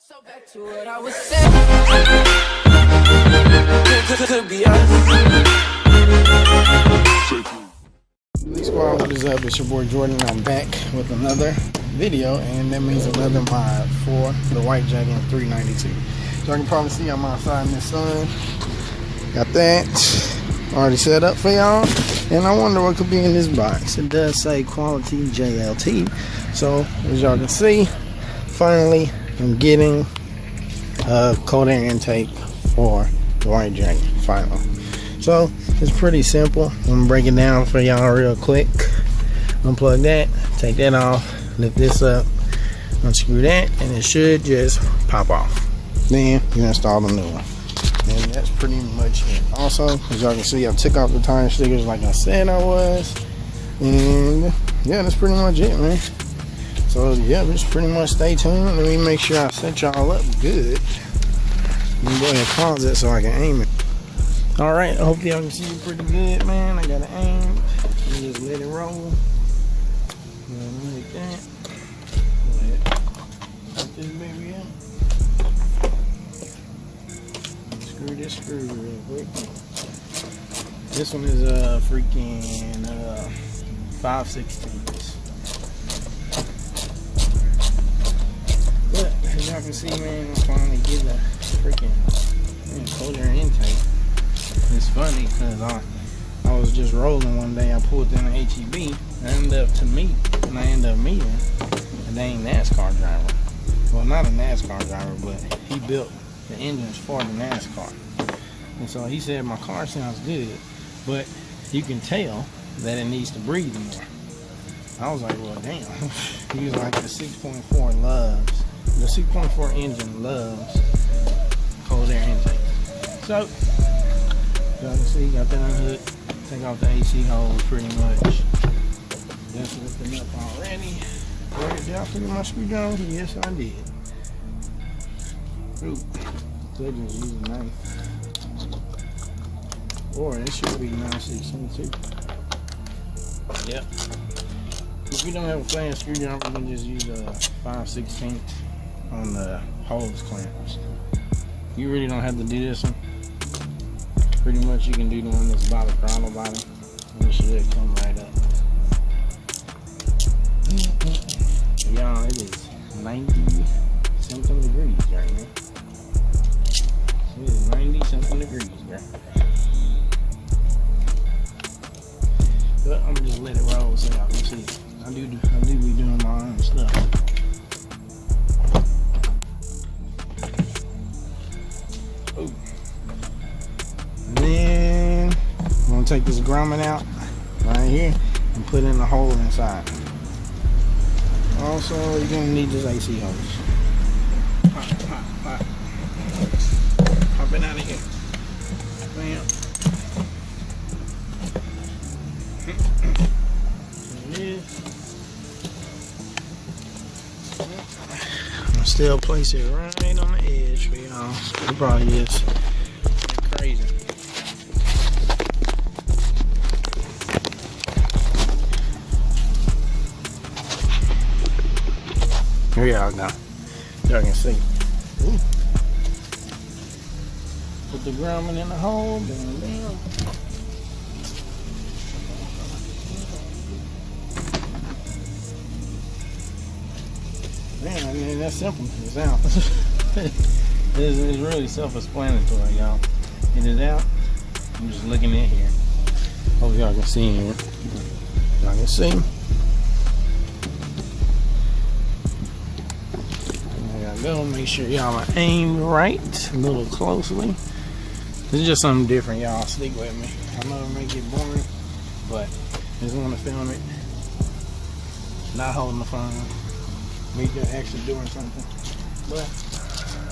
So back to what I was saying. Could be us. Lee Squad, what is up? It's your boy Jordan. I'm back with another video, and that means another mod for the white jacket 392. So I can probably see I'm outside in the sun. Got that already set up for y'all, and I wonder what could be in this box. It does say quality JLT. So as y'all can see, finally I'm getting a cold air intake for the white jacket. Finally. So it's pretty simple. I'm gonna break it down for y'all real quick. Unplug that, take that off, lift this up, unscrew that, and it should just pop off. Then you install the new one. And that's pretty much it. Also, as y'all can see, I took off the tire stickers like I said I was. And yeah, that's pretty much it, man. So yeah, just pretty much stay tuned. Let me make sure I set y'all up good. Let me go ahead and pause it so I can aim it. Alright, I hope y'all can see it pretty good, man. I got to aim. Let me just let it roll. Like that. Go ahead. Put this baby up. Screw this screw real quick. This one is a freaking 5/16. But as y'all can see, man, I'm finally getting a freaking cold air intake. It's funny because I was just rolling one day. I pulled in an HEB. I ended up meeting a dang NASCAR driver. Well, not a NASCAR driver, but he built the engines for the NASCAR. And so he said, my car sounds good, but you can tell that it needs to breathe more. I was like, well, damn. He was like, the 6.4 engine loves cold air intake. So, y'all can see, got that unhooked. Take off the AC hose pretty much. Just lifting up already. Did I forget my screwdriver? Yes, I did. Ooh, could just use a knife. Or it should be 9/16 too. Yep. If you don't have a flat screwdriver, you can just use a 5/16 on the hose clamps. You really don't have to do this one. Pretty much you can do the one that's by the throttle body, and it should come right up. Y'all, it is 90-something degrees right now. It is 90-something degrees, girl. But I'm gonna just let it roll so y'all can see. I do be doing my own stuff. Ooh. And then I'm gonna take this grommet out right here and put in the hole inside. Also, you're gonna need this AC hose. Hop it out of here. Bam. There it is. I'm gonna still place it right on the edge for y'all. It probably is crazy. Here y'all go. Y'all can see. Ooh. Put the grommet in the hole. Bam, bam. Man, I mean, that's simple. It's out. It's really self-explanatory, y'all. It is out. I'm just looking in here. Hope y'all can see here. Y'all can see. Go make sure y'all are aimed right a little closely. This is just something different, y'all. Stick with me. I know it may get boring, but I just want to film it. Not holding the phone. Me actually doing something. But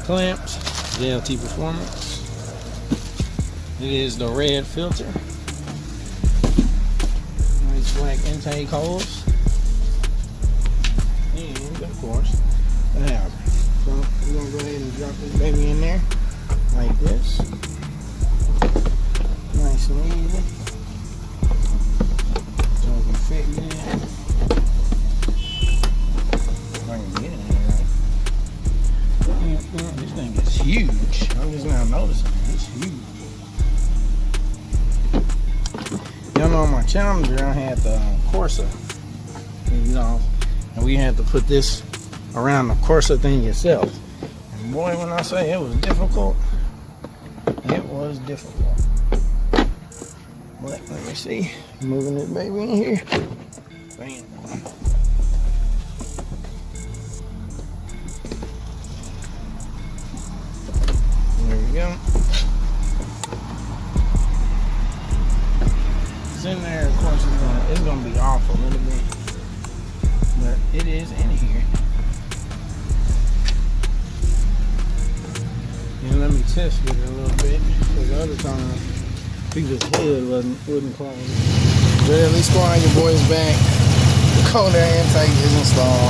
clamps, JLT Performance. It is the red filter. Nice black intake holes. And of course, the hammer. So we're gonna go ahead and drop this baby in there like this. Nice and easy. So it can fit in there. If I can get it in there. huge. I'm just now noticing it's huge. Y'all know on my Challenger I had the Corsa, you know, and we had to put this around the Corsa thing itself. And boy, when I say it was difficult, it was difficult. But let me see, moving this baby in here. Bam. There we go. It's in there, of course, it's gonna be off a little bit, but it is in here. And let me test with it a little bit, because the other time, people's head wouldn't close. JJLEE Squad, your boy's back. The cold air intake is installed.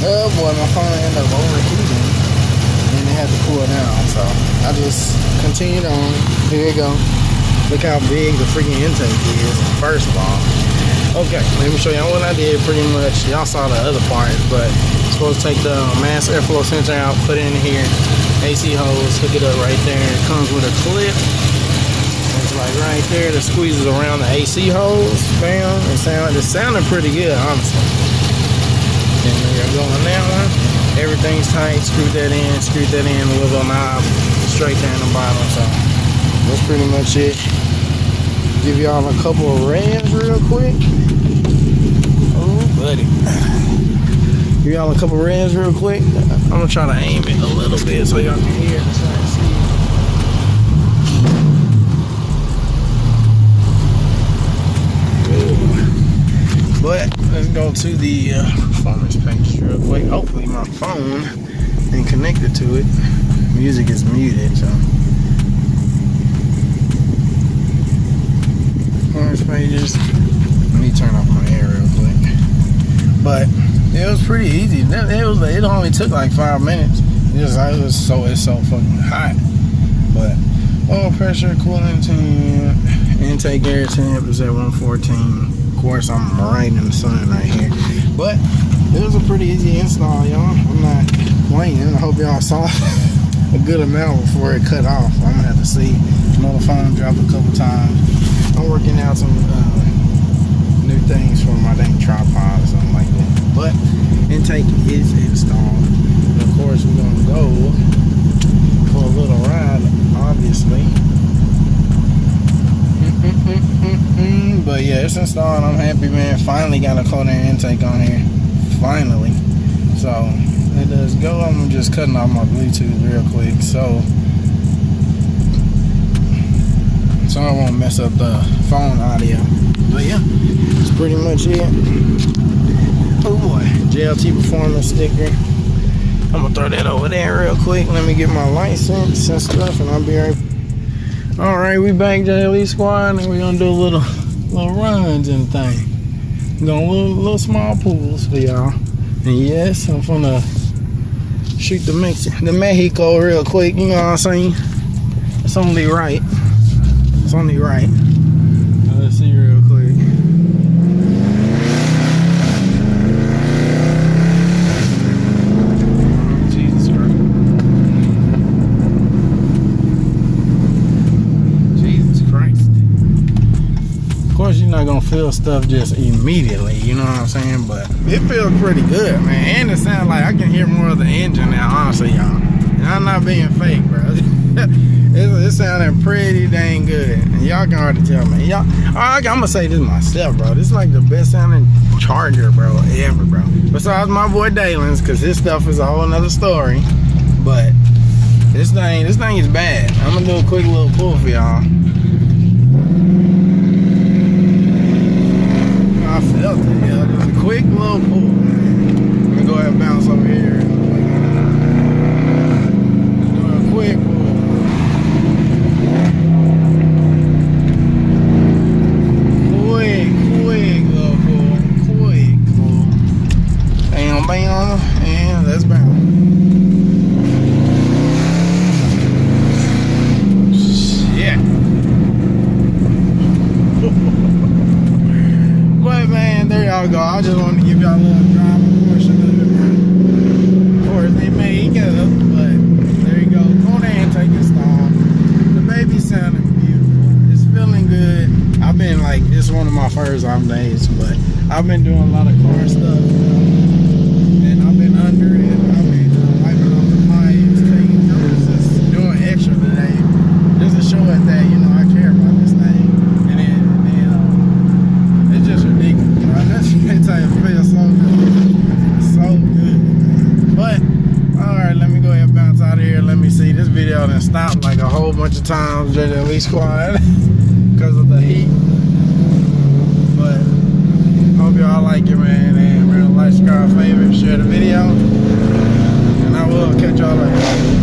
Oh boy, my phone ended up overheating, and it had to cool down, so I just continued on. Here you go. Look how big the freaking intake is, first of all. Okay, let me show y'all what I did pretty much. Y'all saw the other part, but I'm supposed to take the mass airflow sensor out, put it in here, AC hose, hook it up right there. It comes with a clip. It's like right there that squeezes around the AC hose. Bam, it sounded pretty good, honestly. And there you go on that one. Everything's tight, screw that in, the little knob, straight down the bottom, so that's pretty much it. Give y'all a couple of revs real quick. Oh, buddy. Give y'all a couple of revs real quick. I'm gonna try to aim it a little bit so y'all can hear it and try to see it. But let's go to the performance page real quick. Hopefully my phone ain't connected to it. Music is muted, so. Pages. Let me turn off my air real quick. But it was pretty easy. It only took like 5 minutes. It's so fucking hot. But oil pressure, coolant temp, intake air temp is at 114. Of course, I'm right in the sun right here. But it was a pretty easy install, y'all. I'm not complaining. I hope y'all saw a good amount before it cut off. I'm gonna have to see. My phone dropped a couple times. I'm working out some new things for my dang tripod or something like that. But intake is installed. And of course, we're gonna go for a little ride, obviously. But yeah, it's installed. I'm happy, man. Finally got a cold air intake on here. Finally. So it does go. I'm just cutting off my Bluetooth real quick. So I won't mess up the phone audio. But yeah, that's pretty much it. Oh boy, JLT performance sticker. I'm gonna throw that over there real quick. Let me get my license and stuff, and I'll be right. All right, we back, JJLEE Squad, and we're gonna do little runs and thing. Going little small pools for y'all. And yes, I'm gonna shoot the Mexico real quick. You know what I'm saying? It's only right. It's only right. Now let's see real quick. Jesus Christ. Jesus Christ. Of course, you're not gonna feel stuff just immediately, you know what I'm saying? But it feels pretty good, man. And it sounds like I can hear more of the engine now, honestly, y'all. And I'm not being fake, bro. It's sounding pretty dang good, and y'all can already tell me. Y'all, I'm gonna say this myself, bro. This is like the best sounding Charger, bro, ever, bro. Besides my boy Dalen's, cause his stuff is a whole nother story. But this thing is bad. I'm gonna do a quick little pull for y'all. I felt it, yeah. Just a quick little pull. Let me go ahead and bounce over here. Just do a quick pull. Bam, and let's bounce. Shit. But man, there y'all go. I just wanted to give y'all a little driving portion of it. first off days, but I've been doing a lot of car stuff, you know, and I've been under it. I've been wiping off the pipes, taking just doing extra today, just to show it that, you know, I care about this thing. And then it's just ridiculous, bro. That's tell you, it feels so good, so good. But alright, let me go ahead and bounce out of here. Let me see, this video done stopped like a whole bunch of times, JJLEE squad, because of the heat. But hope y'all like it, man. And remember, like, subscribe, favorite, share the video, and I will catch y'all later.